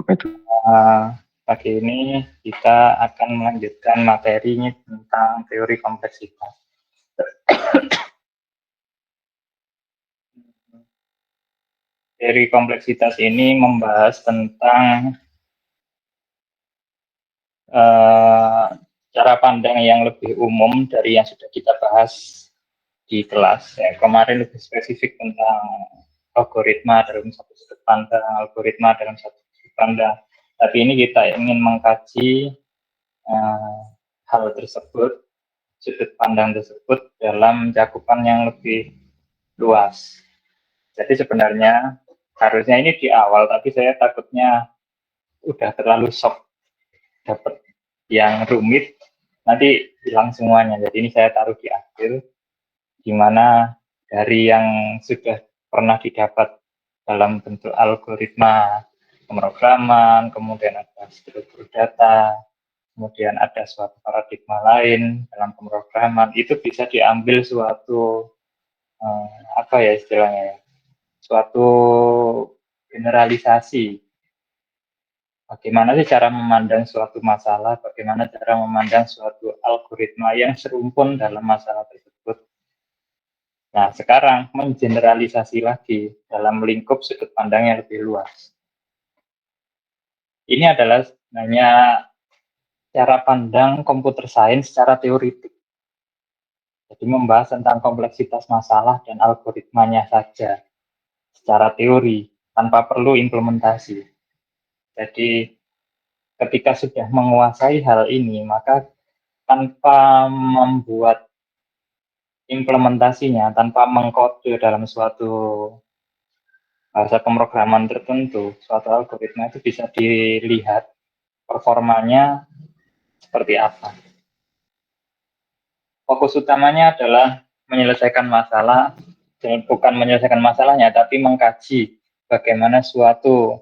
Pagi ini kita akan melanjutkan materinya tentang teori kompleksitas. Teori kompleksitas ini membahas tentang cara pandang yang lebih umum dari yang sudah kita bahas di kelas. Ya, kemarin lebih spesifik tentang algoritma dalam satu sudut pandang, algoritma dalam satu sudut pandang. Tapi ini kita ingin mengkaji hal tersebut, sudut pandang tersebut dalam cakupan yang lebih luas. Jadi sebenarnya harusnya ini di awal, tapi saya takutnya udah terlalu shock dapat yang rumit, nanti hilang semuanya. Jadi ini saya taruh di akhir, di mana dari yang sudah pernah didapat dalam bentuk algoritma pemrograman, kemudian ada struktur data, kemudian ada suatu paradigma lain dalam pemrograman, itu bisa diambil suatu apa ya istilahnya, suatu generalisasi. Bagaimana sih cara memandang suatu masalah, bagaimana cara memandang suatu algoritma yang serumpun dalam masalah tersebut. Nah, sekarang mengeneralisasi lagi dalam lingkup sudut pandang yang lebih luas. Ini adalah sebenarnya cara pandang computer science secara teoritik. Jadi membahas tentang kompleksitas masalah dan algoritmanya saja secara teori, tanpa perlu implementasi. Jadi ketika sudah menguasai hal ini, maka tanpa membuat implementasinya, tanpa mengkode dalam suatu bahasa pemrograman tertentu, suatu algoritma itu bisa dilihat performanya seperti apa. Fokus utamanya adalah menyelesaikan masalah, bukan menyelesaikan masalahnya, tapi mengkaji bagaimana suatu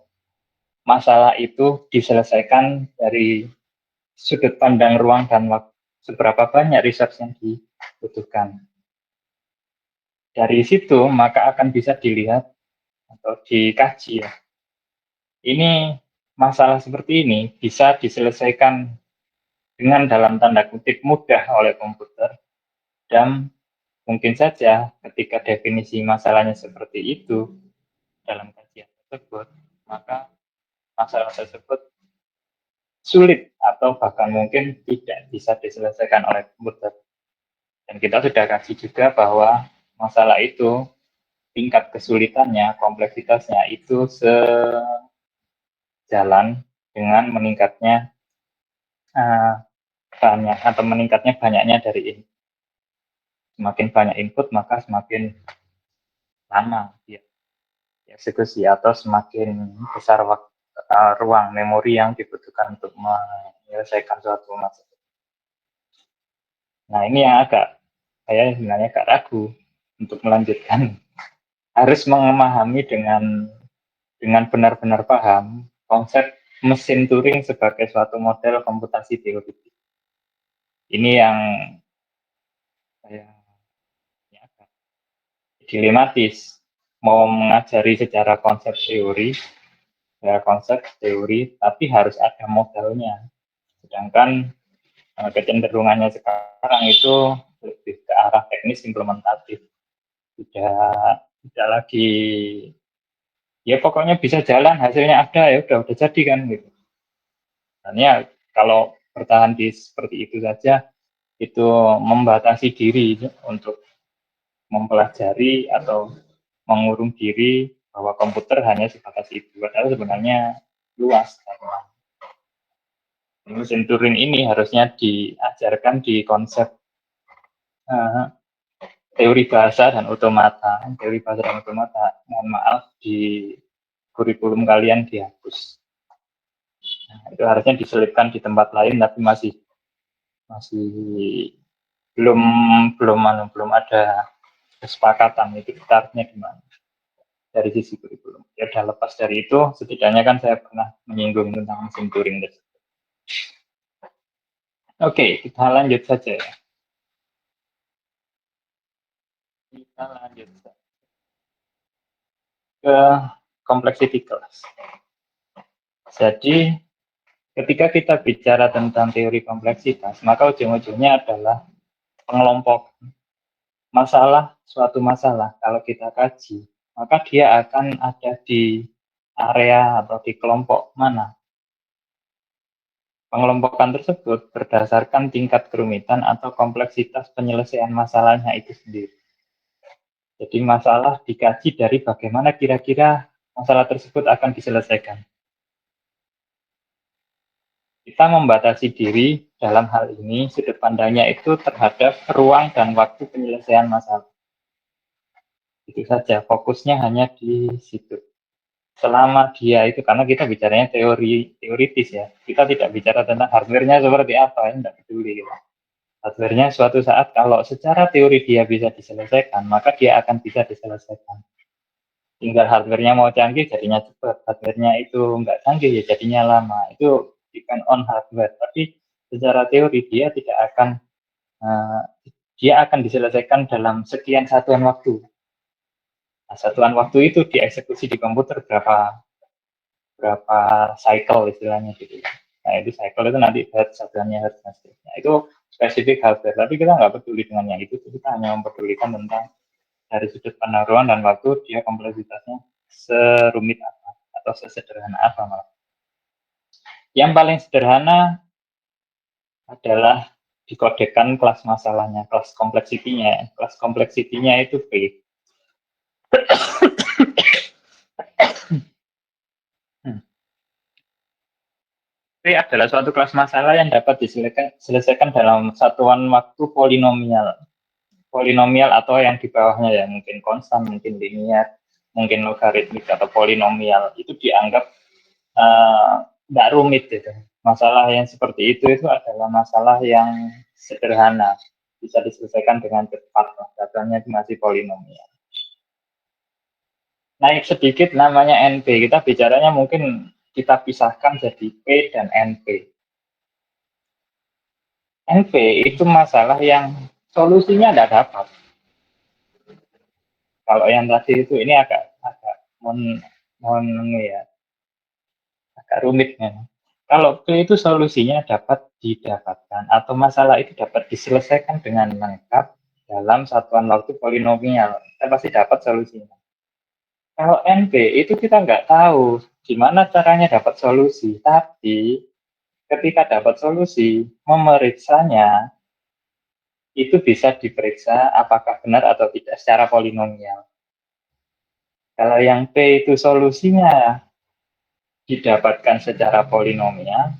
masalah itu diselesaikan dari sudut pandang ruang dan waktu, seberapa banyak research yang dibutuhkan. Dari situ maka akan bisa dilihat atau dikaji ya. Ini masalah seperti ini bisa diselesaikan dengan dalam tanda kutip mudah oleh komputer, dan mungkin saja ketika definisi masalahnya seperti itu dalam kajian tersebut, maka masalah tersebut sulit atau bahkan mungkin tidak bisa diselesaikan oleh komputer. Dan kita sudah kaji juga bahwa masalah itu tingkat kesulitannya, kompleksitasnya itu sejalan dengan meningkatnya banyak atau meningkatnya banyaknya dari ini. Semakin banyak input maka semakin lama ya eksekusi, atau semakin besar ruang memori yang dibutuhkan untuk menyelesaikan suatu masalah. Nah, ini yang saya sebenarnya agak ragu untuk melanjutkan. Harus memahami dengan benar-benar paham konsep mesin Turing sebagai suatu model komputasi teoritik. Ini yang saya agak dilematis. Mau mengajari secara konsep teori, tapi harus ada modalnya. Sedangkan kecenderungannya sekarang itu lebih ke arah teknis implementatif. Tidak lagi ya pokoknya bisa jalan, hasilnya ada, ya udah jadi kan gitu. Dan ya kalau bertahan di seperti itu saja, itu membatasi diri untuk mempelajari atau mengurung diri bahwa komputer hanya sebatas itu. Padahal sebenarnya luas. Mesin Turing ini harusnya diajarkan di konsep teori bahasa dan otomata. Teori bahasa dan otomata, mohon maaf, di kurikulum kalian dihapus. Nah, itu harusnya diselipkan di tempat lain, tapi masih belum belum ada kesepakatan itu harusnya gimana dari sisi kurikulum. Ya udah, lepas dari itu, setidaknya kan saya pernah menyinggung tentang mesin Turing. Oke, kita lanjut saja ya. Kita lanjut ke complexity class. Jadi ketika kita bicara tentang teori kompleksitas, maka ujung-ujungnya adalah pengelompok masalah, suatu masalah. Kalau kita kaji, maka dia akan ada di area atau di kelompok mana. Pengelompokan tersebut berdasarkan tingkat kerumitan atau kompleksitas penyelesaian masalahnya itu sendiri. Jadi masalah dikaji dari bagaimana kira-kira masalah tersebut akan diselesaikan. Kita membatasi diri dalam hal ini, sudut pandangnya itu terhadap ruang dan waktu penyelesaian masalah. Itu saja, fokusnya hanya di situ. Selama dia itu, karena kita bicaranya teoritis ya, kita tidak bicara tentang hardware-nya seperti apa, tidak peduli. Gitu. Hardware-nya suatu saat kalau secara teori dia bisa diselesaikan, maka dia akan bisa diselesaikan. Tinggal hardware-nya mau canggih jadinya cepat, hardware-nya itu nggak canggih ya jadinya lama. Itu depend on hardware, tapi secara teori dia akan diselesaikan dalam sekian satuan waktu. Nah, satuan waktu itu dieksekusi di komputer berapa cycle istilahnya gitu. Nah itu cycle itu nanti satuannya hertz dan seterusnya. Itu spesifik hardware, tapi kita nggak peduli dengan yang itu, kita hanya mempedulikan tentang dari sudut pandang ruang dan waktu dia kompleksitasnya serumit apa atau sesederhana apa malah. Yang paling sederhana adalah dikodekan kelas masalahnya, kelas kompleksitinya. Kelas kompleksitinya itu P. P adalah suatu kelas masalah yang dapat diselesaikan dalam satuan waktu polinomial. Polinomial atau yang di bawahnya ya, mungkin konstan, mungkin linear, mungkin logaritmik atau polinomial. Itu dianggap nggak rumit gitu. Masalah yang seperti itu adalah masalah yang sederhana, bisa diselesaikan dengan cepat, datanya masih polinomial. Naik sedikit namanya NP, kita bicaranya mungkin kita pisahkan jadi P dan NP. NP itu masalah yang solusinya tidak dapat. Kalau yang tadi itu ini agak agak rumit ya. Kalau P itu solusinya dapat didapatkan atau masalah itu dapat diselesaikan dengan lengkap dalam satuan waktu polinomial, kita pasti dapat solusinya. Kalau NP itu kita nggak tahu gimana caranya dapat solusi, tapi ketika dapat solusi, memeriksanya itu bisa diperiksa apakah benar atau tidak secara polinomial. Kalau yang P itu solusinya didapatkan secara polinomial,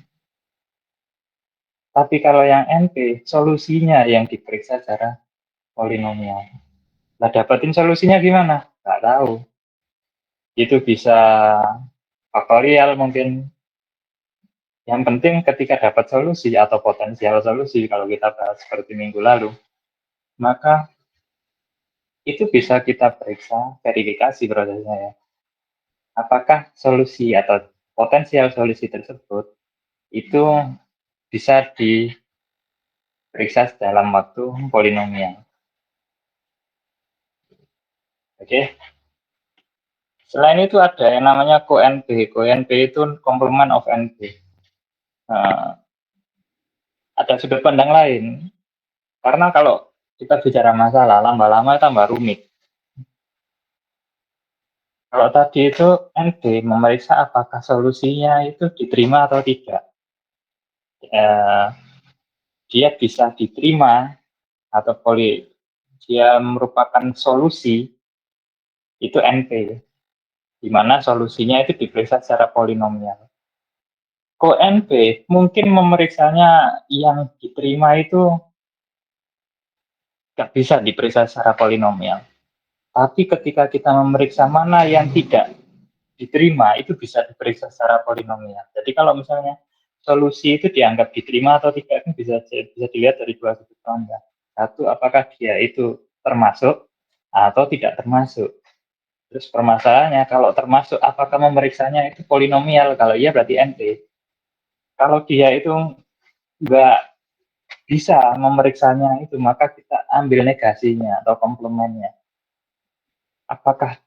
tapi kalau yang NP solusinya yang diperiksa secara polinomial. Nah, dapetin solusinya gimana? Nggak tahu. Itu bisa faktorial mungkin. Yang penting ketika dapat solusi atau potensial solusi, kalau kita bahas seperti minggu lalu, maka itu bisa kita periksa, verifikasi prosesnya ya. Apakah solusi atau potensial solusi tersebut itu bisa diperiksa dalam waktu polinomial. Oke. Selain itu ada yang namanya CoNP. CoNP itu complement of NP. Nah, ada sudut pandang lain. Karena kalau kita bicara masalah, lama-lama tambah rumit. Kalau tadi itu NP memeriksa apakah solusinya itu diterima atau tidak. Dia bisa diterima atau dia merupakan solusi, itu NP. Di mana solusinya itu diperiksa secara polinomial. CoNP mungkin memeriksanya yang diterima itu nggak bisa diperiksa secara polinomial. Tapi ketika kita memeriksa mana yang tidak diterima, itu bisa diperiksa secara polinomial. Jadi kalau misalnya solusi itu dianggap diterima atau tidak, itu bisa dilihat dari dua sudut pandang. Satu, apakah dia itu termasuk atau tidak termasuk. Terus permasalahannya, kalau termasuk, apakah memeriksanya itu polinomial? Kalau iya berarti NP. Kalau dia itu nggak bisa memeriksanya itu, maka kita ambil negasinya atau komplemennya. Apakah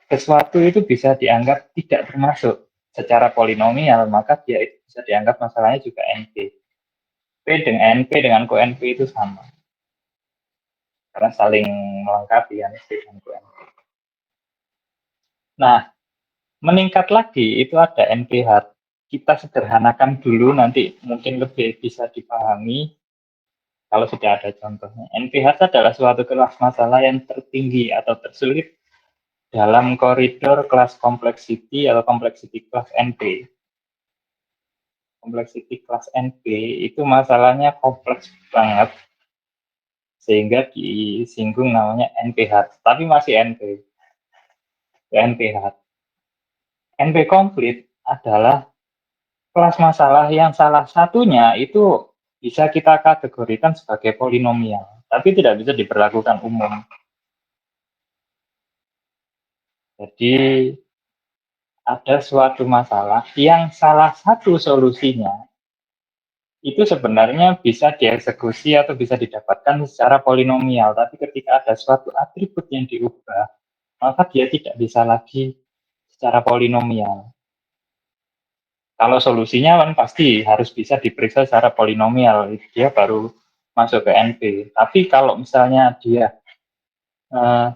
sesuatu itu bisa dianggap tidak termasuk? secara polinomial, maka dia itu bisa dianggap masalahnya juga NP. NP dengan QNP itu sama. Karena saling melengkapi ya NP dan QNP. Nah, meningkat lagi itu ada NP-hard. Kita sederhanakan dulu, nanti mungkin lebih bisa dipahami kalau sudah ada contohnya. NP-hard adalah suatu kelas masalah yang tertinggi atau tersulit dalam koridor kelas complexity atau complexity class NP. Complexity class NP itu masalahnya kompleks banget sehingga disinggung namanya NP-hard, tapi masih NP. NP-hard. NP komplit adalah kelas masalah yang salah satunya itu bisa kita kategorikan sebagai polinomial, tapi tidak bisa diberlakukan umum. Jadi ada suatu masalah yang salah satu solusinya itu sebenarnya bisa dieksekusi atau bisa didapatkan secara polinomial, tapi ketika ada suatu atribut yang diubah, maka dia tidak bisa lagi secara polinomial. Kalau solusinya kan pasti harus bisa diperiksa secara polinomial, dia baru masuk ke NP. Tapi kalau misalnya dia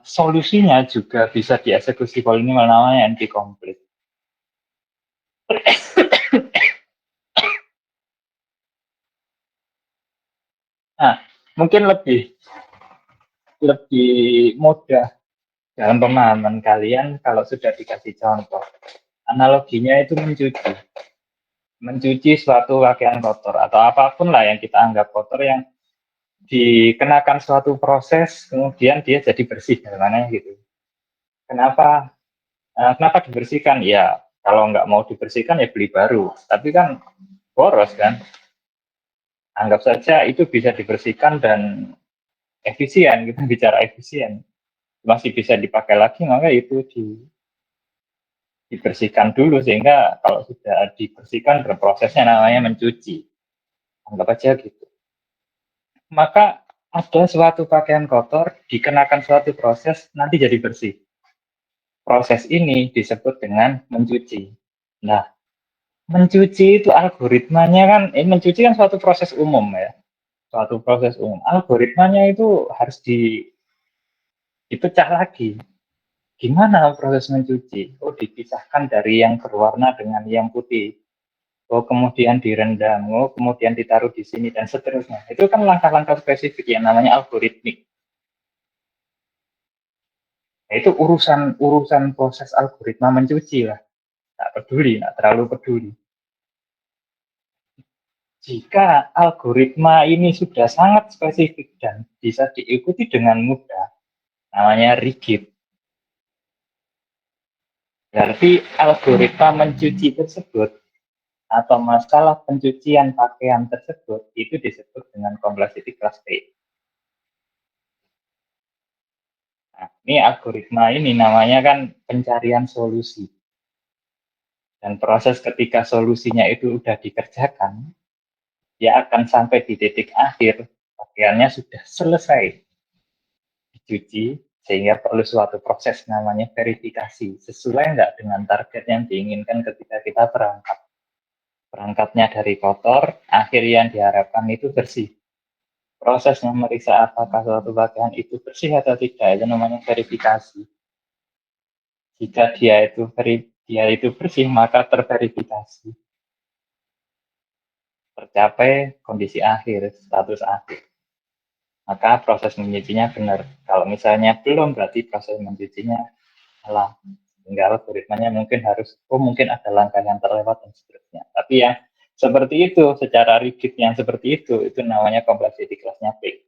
solusinya juga bisa dieksekusi polinomial, namanya NP komplit. Nah, mungkin lebih mudah dalam pemahaman kalian kalau sudah dikasih contoh. Analoginya itu mencuci suatu pakaian kotor atau apapun lah yang kita anggap kotor yang dikenakan suatu proses kemudian dia jadi bersih gimana gitu. Kenapa dibersihkan? Ya kalau nggak mau dibersihkan ya beli baru, tapi kan boros kan. Anggap saja itu bisa dibersihkan dan efisien, kita bicara efisien, masih bisa dipakai lagi, maka itu dibersihkan dulu sehingga kalau sudah dibersihkan berprosesnya namanya mencuci, anggap aja gitu. Maka ada suatu pakaian kotor dikenakan suatu proses nanti jadi bersih. Proses ini disebut dengan mencuci. Nah, mencuci itu algoritmanya kan, mencuci kan suatu proses umum ya, suatu proses umum. Algoritmanya itu harus dipecah lagi. Gimana proses mencuci? Oh, dipisahkan dari yang berwarna dengan yang putih. Oh, kemudian direndam. Oh, kemudian ditaruh di sini dan seterusnya. Itu kan langkah-langkah spesifik yang namanya algoritmik. Nah, itu urusan proses algoritma mencuci lah. Nggak peduli, nggak terlalu peduli. Jika algoritma ini sudah sangat spesifik dan bisa diikuti dengan mudah, namanya rigid. Berarti algoritma mencuci tersebut atau masalah pencucian pakaian tersebut itu disebut dengan complexity class T. Nah, ini algoritma ini namanya kan pencarian solusi. Dan proses ketika solusinya itu sudah dikerjakan, dia akan sampai di titik akhir, pakaiannya sudah selesai dicuci, sehingga perlu suatu proses namanya verifikasi. Sesuai enggak dengan target yang diinginkan ketika kita berangkat. Berangkatnya dari kotor, akhir yang diharapkan itu bersih. Prosesnya meriksa apakah suatu pakaian itu bersih atau tidak, itu namanya verifikasi. Jika dia itu bersih, maka terverifikasi. Tercapai kondisi akhir, status akhir. Maka proses mencucinya benar. Kalau misalnya belum, berarti proses mencucinya salah. Sehingga algoritmanya mungkin ada langkah yang terlewat dan seterusnya. Tapi ya seperti itu, secara rigid yang seperti itu namanya complexity class-nya P.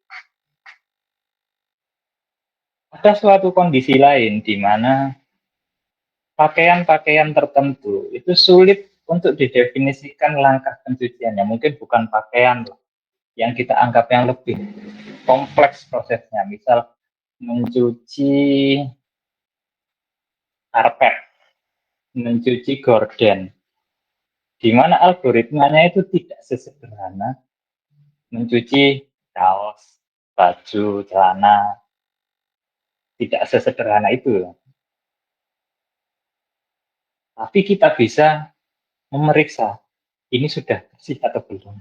Ada suatu kondisi lain di mana pakaian-pakaian tertentu itu sulit untuk didefinisikan langkah pencuciannya. Mungkin bukan pakaian yang kita anggap yang lebih kompleks prosesnya. Misal mencuci karpet, mencuci gorden, di mana algoritmanya itu tidak sesederhana mencuci kaos, baju, celana, tidak sesederhana itu. Tapi kita bisa memeriksa ini sudah bersih atau belum.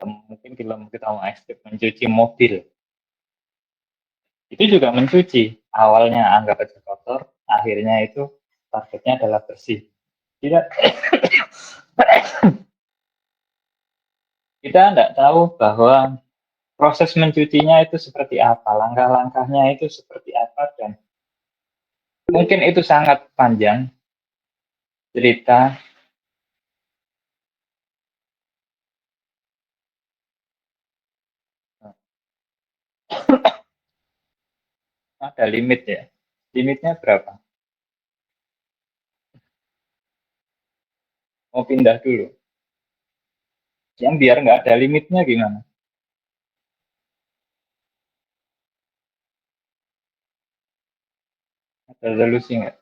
Mungkin kalau kita mau ekstrim mencuci mobil, itu juga mencuci. Awalnya anggap aja kotor, akhirnya itu targetnya adalah bersih. Tidak, kita tidak tahu bahwa proses mencucinya itu seperti apa, langkah-langkahnya itu seperti apa, dan mungkin itu sangat panjang cerita. Ada limit ya. Limitnya berapa? Mau pindah dulu. Yang biar nggak ada limitnya gimana? Ada solusi nggak?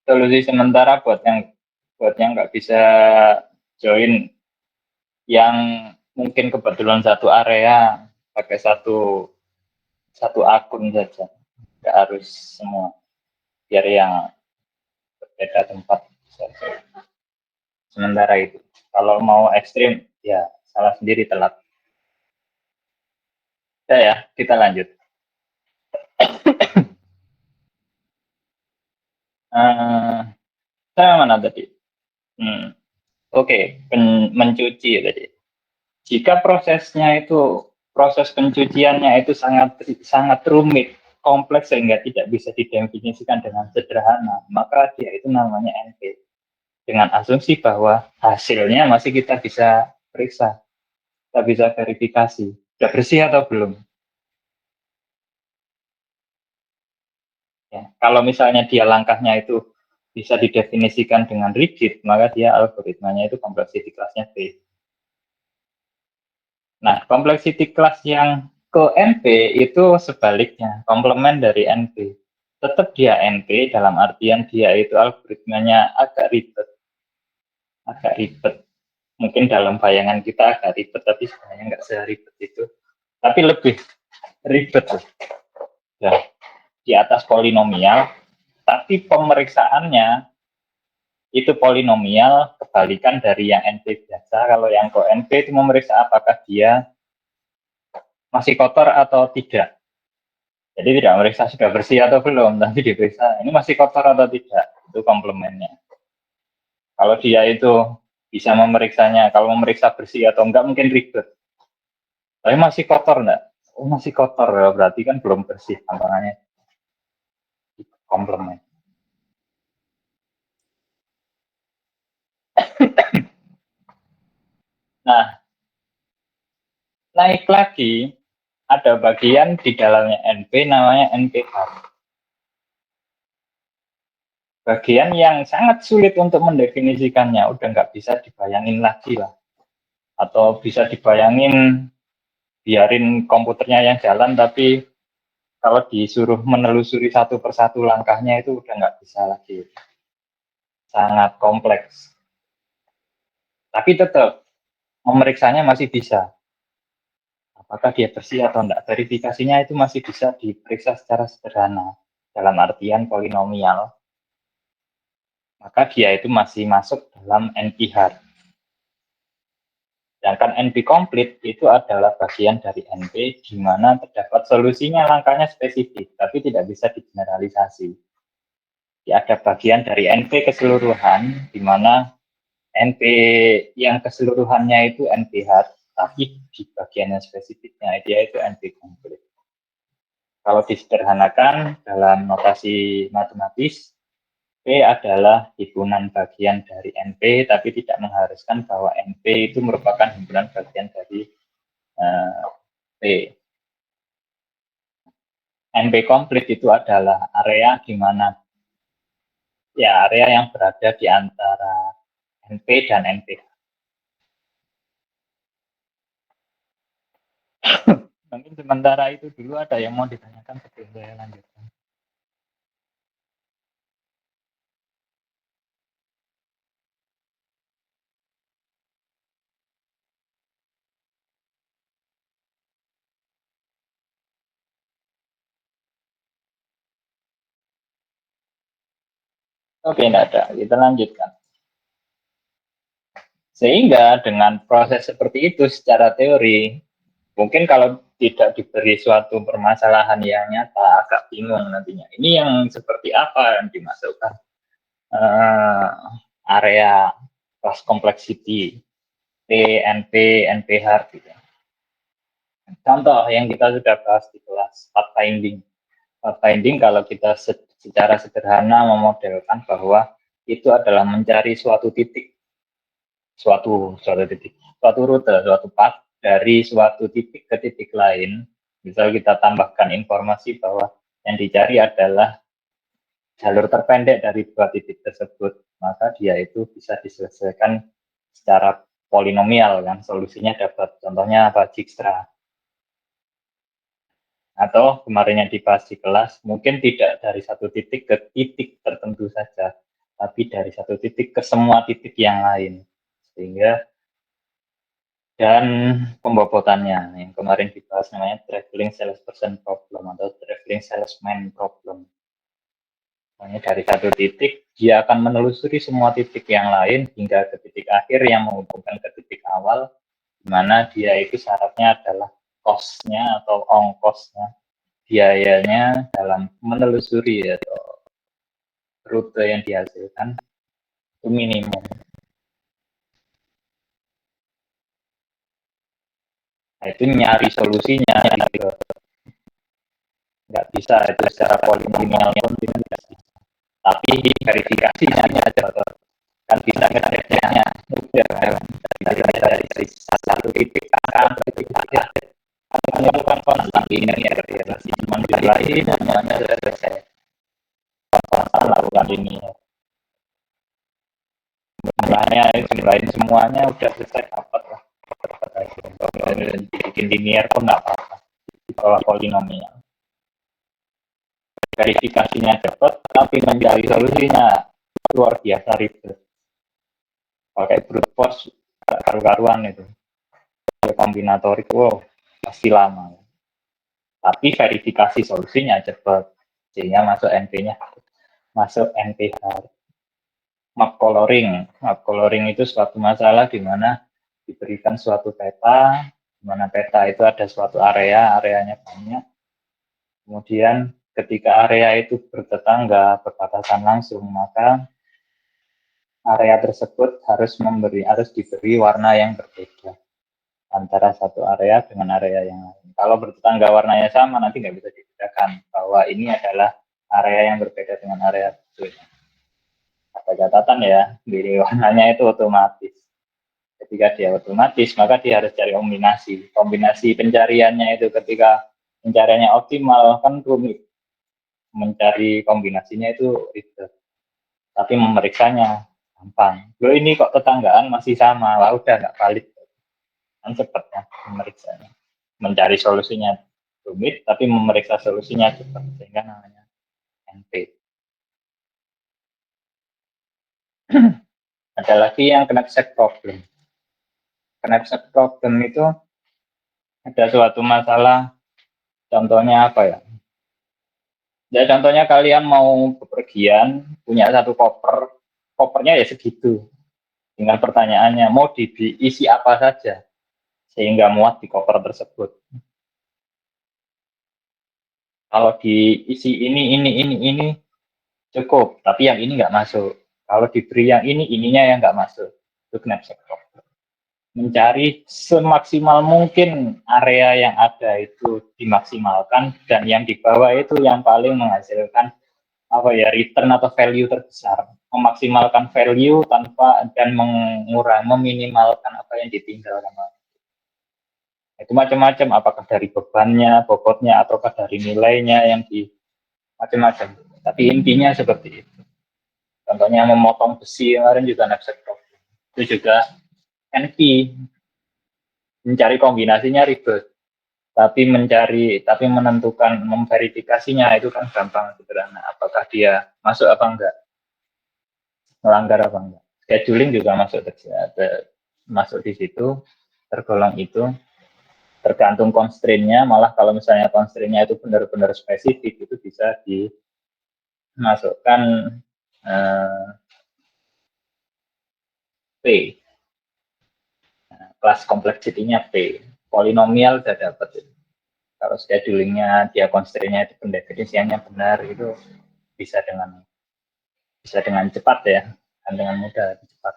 Solusi sementara buat yang nggak bisa join, yang mungkin kebetulan satu area pakai satu satu akun saja, nggak harus semua, biar yang berbeda tempat saja. Sementara itu, kalau mau ekstrim ya salah sendiri, telat. Ya, kita lanjut. uh, saya mana tadi? Oke, mencuci ya tadi. Jika proses pencuciannya itu sangat sangat rumit, kompleks sehingga tidak bisa didefinisikan dengan sederhana, maka dia itu namanya NP. Dengan asumsi bahwa hasilnya masih kita bisa periksa, kita bisa verifikasi, sudah bersih atau belum. Ya, kalau misalnya dia langkahnya itu bisa didefinisikan dengan rigid, maka dia algoritmanya itu complexity class-nya B. Nah, complexity class yang ke NP itu sebaliknya, komplement dari NP. Tetap dia NP dalam artian dia itu algoritmanya agak ribet, agak ribet. Mungkin dalam bayangan kita agak ribet, tapi sebenarnya nggak seribet itu. Tapi lebih ribet tuh. Ya, di atas polinomial, tapi pemeriksaannya itu polinomial kebalikan dari yang NP biasa. Kalau yang ke NP itu memeriksa apakah dia masih kotor atau tidak. Jadi tidak memeriksa sudah bersih atau belum, tapi diperiksa ini masih kotor atau tidak. Itu komplemennya. Kalau dia itu bisa memeriksanya, kalau memeriksa bersih atau enggak mungkin ribet. Tapi masih kotor enggak? Oh masih kotor, ya berarti kan belum bersih tampilannya. Komplement. Nah, naik lagi ada bagian di dalamnya NP namanya NPH. Bagian yang sangat sulit untuk mendefinisikannya, udah nggak bisa dibayangin lagi lah. Atau bisa dibayangin biarin komputernya yang jalan, tapi kalau disuruh menelusuri satu persatu langkahnya itu udah nggak bisa lagi. Sangat kompleks. Tapi tetap memeriksanya masih bisa. Apakah dia bersih atau enggak. Verifikasinya itu masih bisa diperiksa secara sederhana. Dalam artian polinomial. Maka dia itu masih masuk dalam NP-hard. Sedangkan NP komplit itu adalah bagian dari NP di mana terdapat solusinya, langkahnya spesifik, tapi tidak bisa digeneralisasi. Ada bagian dari NP keseluruhan, di mana NP yang keseluruhannya itu NP hard, tapi di bagian yang spesifiknya dia itu NP komplit. Kalau disederhanakan dalam notasi matematis, P adalah himpunan bagian dari NP, tapi tidak mengharuskan bahwa NP itu merupakan himpunan bagian dari P. NP komplit itu adalah area di mana ya area yang berada di antara NP dan NP. Mungkin sementara itu dulu, ada yang mau ditanyakan sebelum saya lanjutkan. Oke, tidak ada. Kita lanjutkan. Sehingga dengan proses seperti itu secara teori, mungkin kalau tidak diberi suatu permasalahan yang nyata, agak bingung nantinya. Ini yang seperti apa yang dimasukkan uh, area class complexity, P, NP, NPH gitu. Contoh yang kita sudah bahas di kelas pathfinding. Pathfinding kalau kita secara sederhana memodelkan bahwa itu adalah mencari suatu titik, suatu rute, suatu path dari suatu titik ke titik lain. Misal kita tambahkan informasi bahwa yang dicari adalah jalur terpendek dari dua titik tersebut, maka dia itu bisa diselesaikan secara polinomial kan, solusinya dapat. Contohnya apa? Dijkstra. Atau kemarin yang dibahas di kelas, mungkin tidak dari satu titik ke titik tertentu saja, tapi dari satu titik ke semua titik yang lain. Sehingga dan pembobotannya yang kemarin dibahas namanya traveling salesperson problem atau traveling salesman problem. Makanya dari satu titik dia akan menelusuri semua titik yang lain hingga ke titik akhir yang menghubungkan ke titik awal, di mana dia itu syaratnya adalah cost-nya atau ongkosnya, biayanya dalam menelusuri atau rute yang dihasilkan itu minimum. Nah, itu nyari solusinya gitu. Nggak bisa itu secara polinomial pun tidak bisa. Tapi verifikasinya aja kan bisa ngeceknya udah kan dari satu titik A ke titik A kan itu kan konstan ini ya relasi cuma lain namanya sudah selesai konstan lakukan ini jumlahin semuanya udah selesai dapat lah bikin linear pun nggak apa-apa di bawah polinomial. Verifikasinya cepat tapi mencari solusinya luar biasa ribet, pakai brute force karu-karuan itu kombinatorik, wow pasti lama, tapi verifikasi solusinya cepat sehingga masuk NP-nya, masuk NPH. Map coloring itu suatu masalah di mana diberikan suatu peta, di mana peta itu ada suatu areanya banyak, kemudian ketika area itu bertetangga, berbatasan langsung, maka area tersebut harus diberi warna yang berbeda antara satu area dengan area yang lain. Kalau bertetangga warnanya sama, nanti nggak bisa dibedakan bahwa ini adalah area yang berbeda dengan area itu. Ada catatan ya, di warnanya itu otomatis. Ketika dia otomatis, maka dia harus cari kombinasi. Kombinasi pencariannya itu ketika pencariannya optimal, kan rumit. Mencari kombinasinya itu ribet. Tapi memeriksanya gampang. Loh ini kok tetanggaan masih sama, lah udah nggak valid. Kan cepat ya memeriksanya. Mencari solusinya rumit, tapi memeriksa solusinya cepat. Sehingga namanya NP. Ada lagi yang knapsack problem. Knapsack problem itu ada suatu masalah, contohnya apa ya? Ya contohnya kalian mau bepergian, punya satu koper, kopernya ya segitu. Tinggal pertanyaannya, mau diisi apa saja sehingga muat di koper tersebut. Kalau diisi ini cukup, tapi yang ini nggak masuk. Kalau diberi yang ini, ininya yang nggak masuk. Itu knapsack problem. Mencari semaksimal mungkin area yang ada itu dimaksimalkan dan yang di bawah itu yang paling menghasilkan apa ya return atau value terbesar, memaksimalkan value tanpa dan meminimalkan apa yang ditinggalkan. Itu macam-macam, apakah dari bebannya, bobotnya, ataukah dari nilainya yang di macam-macam. Tapi intinya seperti itu. Contohnya memotong besi kemarin juga knapsack problem. Itu juga NP, mencari kombinasinya ribet. Tapi menentukan, memverifikasinya itu kan gampang sederhana. Apakah dia masuk apa enggak, melanggar apa enggak. Scheduling juga masuk di situ, tergolong itu. Tergantung constraint-nya, malah kalau misalnya constraint-nya itu benar-benar spesifik, itu bisa dimasukkan P. Nah, kelas kompleksitinya P. Polinomial udah dapat. Kalau schedulingnya dia constraint-nya itu pendefinisiannya benar, itu bisa dengan cepat ya, dan dengan mudah cepat.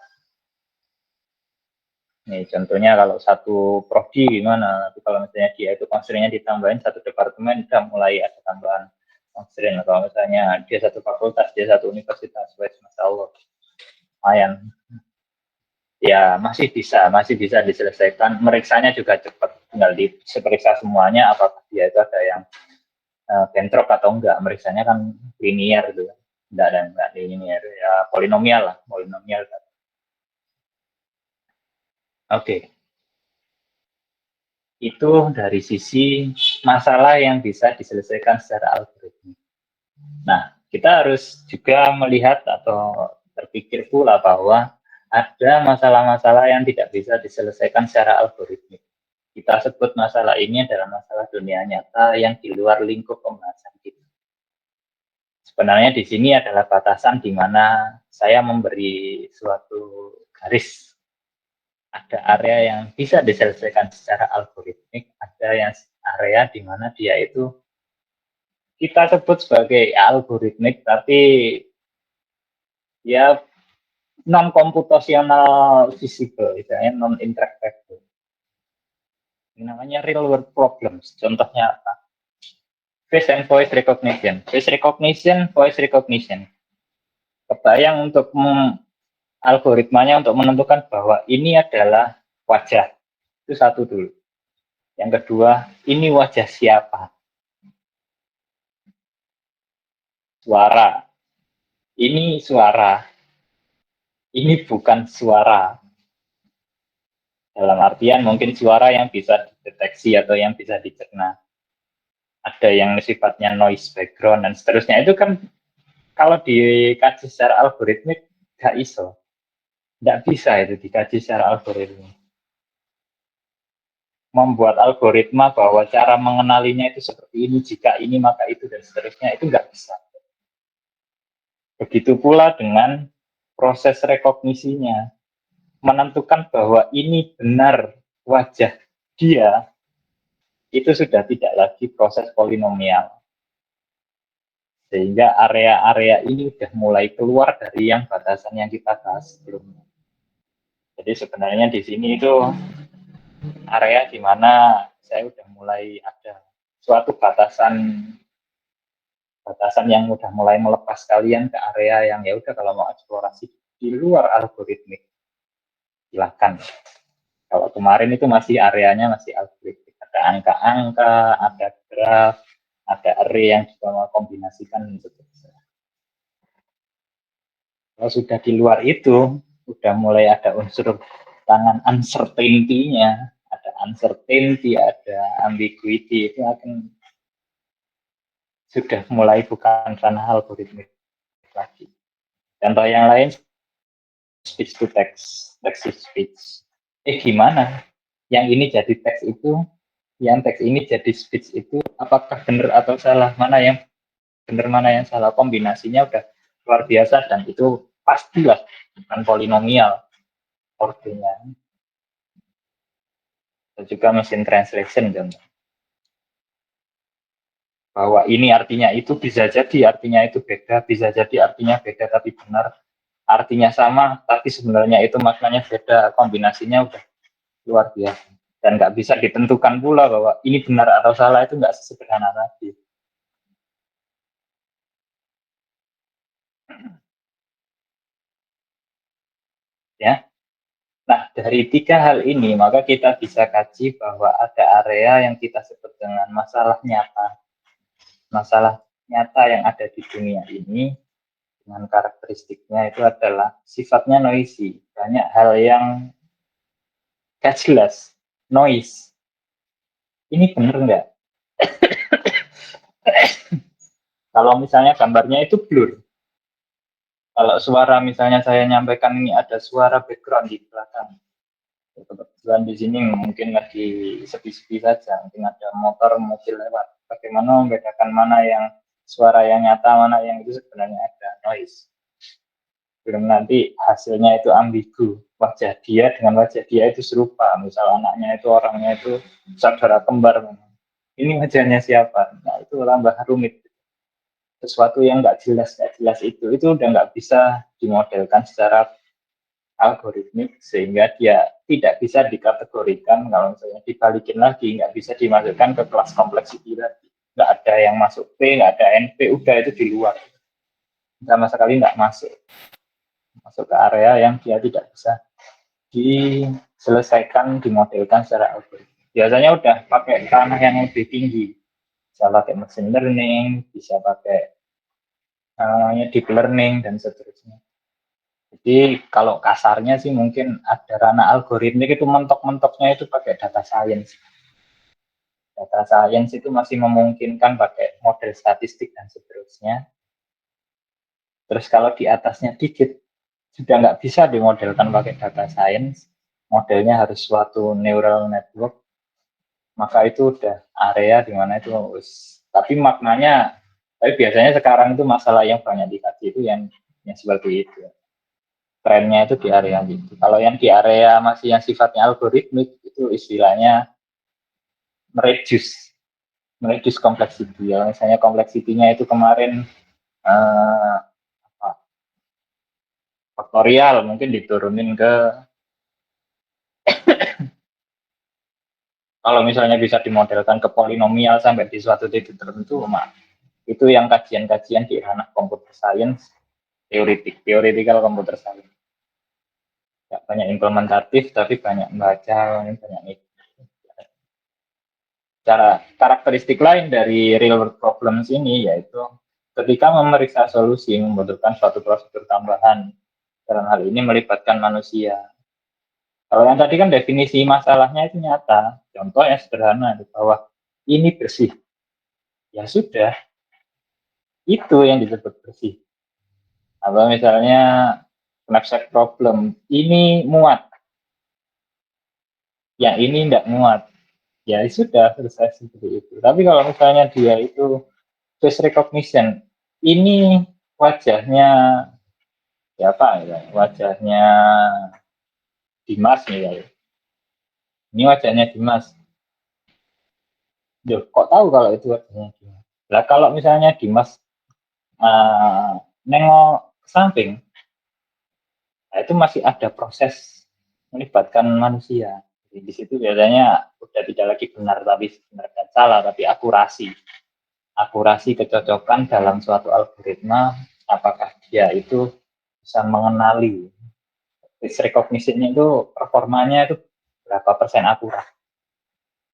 Nih contohnya kalau satu prodi gimana, tapi kalau misalnya dia itu constraint-nya ditambahin satu departemen, udah mulai ada tambahan constraint. Kalau misalnya dia satu fakultas, dia satu universitas, masya Allah, lumayan. Ya masih bisa diselesaikan. Meriksanya juga cepat, tinggal diperiksa semuanya apakah dia itu ada yang bentrok atau enggak. Meriksanya kan linear gitu, enggak linear ya, polinomial lah, polinomial. Oke, itu dari sisi masalah yang bisa diselesaikan secara algoritma. Nah, kita harus juga melihat atau terpikir pula bahwa ada masalah-masalah yang tidak bisa diselesaikan secara algoritmik. Kita sebut masalah ini adalah masalah dunia nyata yang di luar lingkup pembahasan kita. Sebenarnya di sini adalah batasan di mana saya memberi suatu garis. Ada area yang bisa diselesaikan secara algoritmik, ada yang area di mana dia itu kita sebut sebagai algoritmik, tapi ya non komputasional visible, misalnya non interactable. Ini namanya real world problems. Contohnya apa? Face and voice recognition. Face recognition, voice recognition. Kebayang untuk algoritmanya untuk menentukan bahwa ini adalah wajah. Itu satu dulu. Yang kedua, ini wajah siapa? Suara. Ini suara. Ini bukan suara. Dalam artian mungkin suara yang bisa dideteksi atau yang bisa dicerna. Ada yang sifatnya noise background dan seterusnya. Itu kan kalau dikaji secara algoritmik nggak iso. Nggak bisa itu dikaji secara algoritmik. Membuat algoritma bahwa cara mengenalinya itu seperti ini, jika ini maka itu dan seterusnya, itu nggak bisa. Begitu pula dengan proses rekognisinya, menentukan bahwa ini benar wajah dia, itu sudah tidak lagi proses polinomial. Sehingga area-area ini sudah mulai keluar dari yang batasan yang kita bahas sebelumnya. Jadi sebenarnya di sini itu area di mana saya udah mulai ada suatu batasan yang udah mulai melepas kalian ke area yang ya udah kalau mau eksplorasi di luar algoritmik silahkan. Kalau kemarin itu masih areanya masih algoritmik, ada angka-angka, ada graf, ada array yang juga mau kombinasikan gitu. Kalau sudah di luar itu udah mulai ada unsur tangan uncertainty-nya, ada uncertainty, ada ambiguity, itu akan sudah mulai bukan ranah algoritmik lagi. Contoh yang lain, speech to text, text to speech. Gimana? Yang ini jadi teks itu, yang teks ini jadi speech itu, apakah benar atau salah? Mana yang benar, mana yang salah? Kombinasinya udah luar biasa dan itu pastilah bukan polinomial ordernya. Dan juga mesin translation contoh. Bahwa ini artinya itu bisa jadi artinya itu beda, bisa jadi artinya beda tapi benar, artinya sama tapi sebenarnya itu maknanya beda, kombinasinya udah luar biasa dan nggak bisa ditentukan pula bahwa ini benar atau salah, itu nggak sesederhana tadi ya. Nah, dari tiga hal ini maka kita bisa kaji bahwa ada area yang kita sebut dengan masalah nyata yang ada di dunia ini dengan karakteristiknya itu adalah sifatnya noisy, banyak hal yang gak jelas, noise. Ini benar nggak? Kalau misalnya gambarnya itu blur, kalau suara misalnya saya nyampaikan ini ada suara background di belakang, kebetulan di sini mungkin lagi sepi-sepi saja, mungkin ada motor mobil lewat. Bagaimana membedakan mana yang suara yang nyata, mana yang itu sebenarnya ada noise? belum nanti hasilnya itu ambigu, wajah dia dengan wajah dia itu serupa, misal anaknya itu orangnya itu saudara kembar, ini wajahnya siapa, nah itu tambah rumit. Sesuatu yang nggak jelas itu udah nggak bisa dimodelkan secara algoritmik, sehingga dia tidak bisa dikategorikan. Kalau misalnya dibalikin lagi, nggak bisa dimasukkan ke kelas kompleksiti lagi, nggak ada yang masuk P, nggak ada NP, udah itu di luar, sama sekali nggak masuk masuk ke area yang dia tidak bisa diselesaikan, dimodelkan secara algoritma. Biasanya udah pakai ranah yang lebih tinggi, bisa pakai machine learning, bisa pakai deep learning dan seterusnya. Jadi kalau kasarnya sih mungkin ada ranah algoritmik itu mentok-mentoknya itu pakai data science. Data science itu masih memungkinkan pakai model statistik dan seterusnya. Terus kalau di atasnya dikit, sudah nggak bisa dimodelkan pakai data science, modelnya harus suatu neural network, maka itu udah area di mana itu tapi maknanya, tapi biasanya sekarang itu masalah yang banyak dikaji itu yang seperti itu. Trennya itu di area gitu. Kalau yang di area masih yang sifatnya algoritmik itu istilahnya mereduce mereduce complexity. Ya, misalnya kompleksitinya itu kemarin eh, faktorial, mungkin diturunin ke, kalau misalnya bisa dimodelkan ke polinomial sampai di suatu titik tertentu, itu yang kajian-kajian di ranah computer science, theoretical computer science. Gak banyak implementatif, tapi banyak membaca, banyak itu. Cara karakteristik lain dari real world problems ini yaitu ketika memeriksa solusi membutuhkan suatu prosedur tambahan. Dalam hal ini melibatkan manusia. Kalau yang tadi kan definisi masalahnya itu nyata. Contoh yang sederhana bahwa ini bersih. Ya sudah, itu yang disebut bersih. Atau misalnya knapsack problem, ini muat, yang ini tidak muat. Ya sudah, selesai seperti itu. Tapi kalau misalnya dia itu face recognition, ini wajahnya siapa ya? Wajahnya Dimas nih ya. Ini wajahnya Dimas. Duh, kok tahu kalau itu wajahnya Dimas? Lah kalau misalnya Dimas nengok ke samping, nah itu masih ada proses melibatkan manusia. Jadi di situ biasanya udah tidak lagi benar tapi benar dan salah, tapi akurasi. Akurasi kecocokan dalam suatu algoritma, apakah dia itu bisa mengenali face recognition-nya itu performanya itu berapa persen akurat.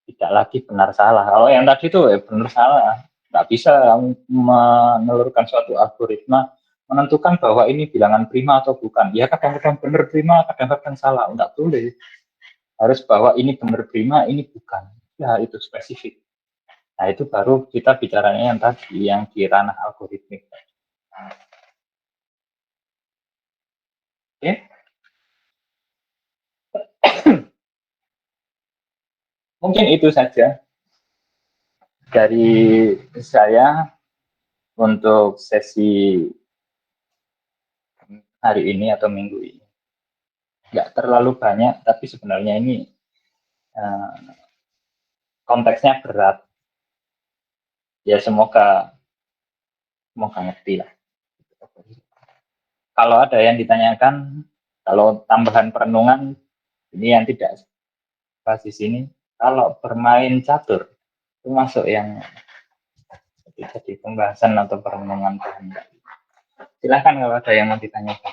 Tidak lagi benar salah. Kalau yang tadi itu benar salah. Nggak bisa menelurkan suatu algoritma menentukan bahwa ini bilangan prima atau bukan. Ya kadang-kadang benar prima, kadang-kadang salah. Enggak boleh. Harus bahwa ini benar prima, ini bukan. Ya itu spesifik. Nah itu baru kita bicaranya yang tadi, yang di ranah algoritmik. Oke, mungkin itu saja dari saya untuk sesi hari ini atau minggu ini. Nggak terlalu banyak, tapi sebenarnya ini konteksnya berat. Ya semoga ngerti lah. Kalau ada yang ditanyakan, kalau tambahan perenungan ini yang tidak pas di sini. Kalau bermain catur itu masuk yang jadi pembahasan atau perenungan. Silahkan kalau ada yang mau ditanyakan.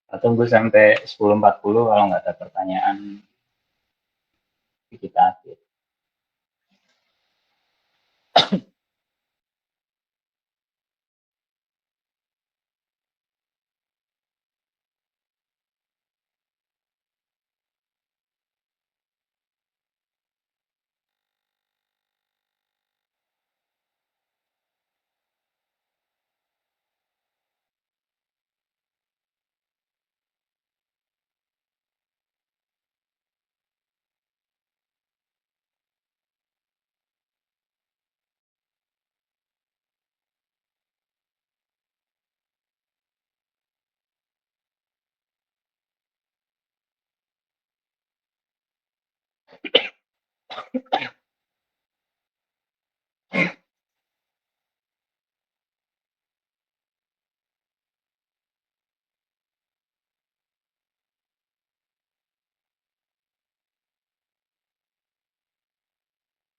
Tunggu sampai 10.40 kalau nggak ada pertanyaan kita akhir.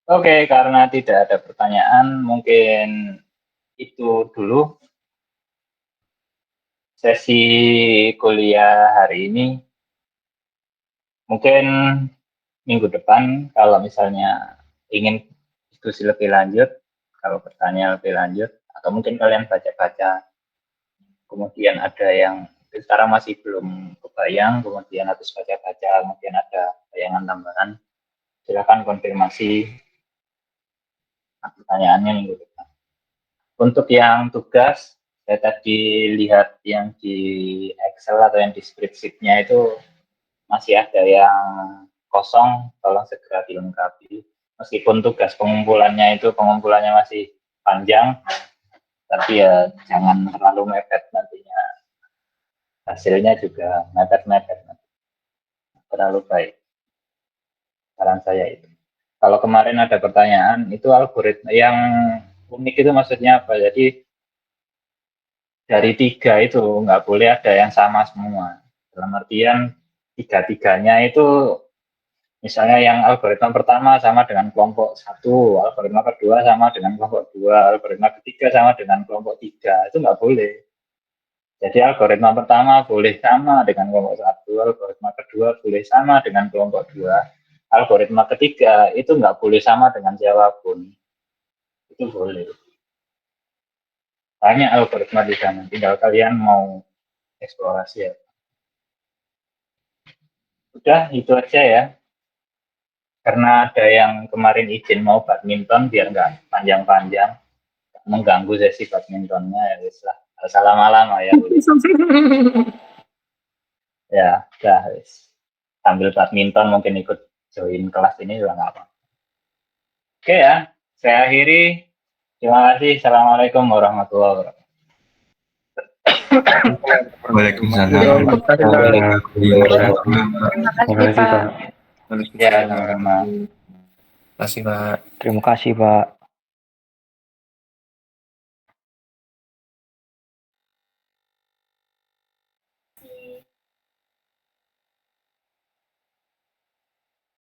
Oke, karena tidak ada pertanyaan, mungkin itu dulu sesi kuliah hari ini. Mungkin minggu depan kalau misalnya ingin diskusi lebih lanjut, kalau bertanya lebih lanjut, atau mungkin kalian baca-baca, kemudian ada yang sekarang masih belum kebayang, kemudian habis baca-baca, kemudian ada bayangan tambahan, silakan konfirmasi pertanyaannya minggu depan. Untuk yang tugas, saya tadi lihat yang di Excel atau yang di spreadsheet-nya itu masih ada yang kosong, tolong segera dilengkapi. Meskipun tugas pengumpulannya masih panjang, tapi ya jangan terlalu mepet nantinya. Hasilnya juga mepet-mepet, terlalu baik. Saran saya itu. Kalau kemarin ada pertanyaan, itu algoritma yang unik itu maksudnya apa? Jadi dari 3 itu nggak boleh ada yang sama semua. Dalam artian tiga-tiganya itu misalnya yang algoritma pertama sama dengan kelompok 1, algoritma kedua sama dengan kelompok 2, algoritma ketiga sama dengan kelompok 3, itu nggak boleh. Jadi algoritma pertama boleh sama dengan kelompok 1, algoritma kedua boleh sama dengan kelompok 2, algoritma ketiga itu nggak boleh sama dengan siapapun. Itu boleh. Banyak algoritma di sana, tinggal kalian mau eksplorasi ya. Udah, itu aja ya. Karena ada yang kemarin izin mau badminton biar nggak panjang-panjang, mengganggu sesi badmintonnya ya wis lah. Salam alam ya. Ya, udah wis. Sambil badminton mungkin ikut join kelas ini juga nggak apa. Oke ya, saya akhiri. Terima kasih. Assalamualaikum warahmatullahi wabarakatuh. Waalaikumsalam. Terima kasih, Pak. Ya, sama-sama. Terima kasih, Pak. Terima kasih, Pak.